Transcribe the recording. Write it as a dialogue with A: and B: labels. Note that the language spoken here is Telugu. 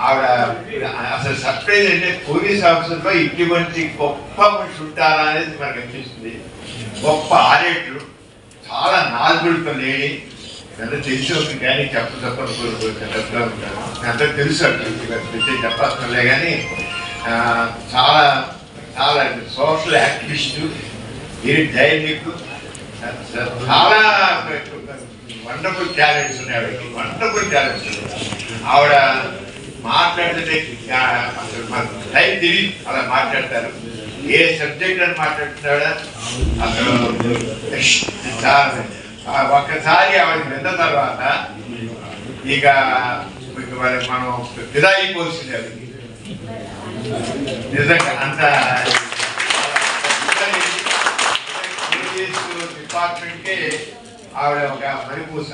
A: ఆవిడ అసలు సర్ప్రైజ్ అంటే పోలీస్ ఆఫీసర్లో ఇటువంటి గొప్ప మనిషి ఉంటారా అనేది మనకు అనిపిస్తుంది. గొప్ప ఆరేట్లు, చాలా నాలుగులతో లేని ఎంత తెలిసి ఉంటుంది కానీ చెప్పని చెప్తా ఉంటారు. అంతా తెలుసు అంటే చెప్పాల్సిందే కానీ చాలా చాలా సోషల్ యాక్టివిస్టు, వెరీ డైనమిక్, చాలా వండర్ఫుల్ టాలెంట్స్ ఉన్నాయి ఆవిడకి, వండర్ఫుల్ టాలెంట్స్ ఉన్నాయి. ఆవిడ మాట్లాడితే అసలు మనకు టైం తెలియదు, అలా మాట్లాడతారు. ఏ సబ్జెక్ట్ అని మాట్లాడుతున్నాడా అసలు ఒక్కసారి ఆవిడ విన్న తర్వాత ఇక మనం ఫిదా అయిపోతుంది. ఆవిడకి నిజంగా అంత పోలీసు డిపార్ట్మెంట్కే ఆవిడ ఒక పరిపూస.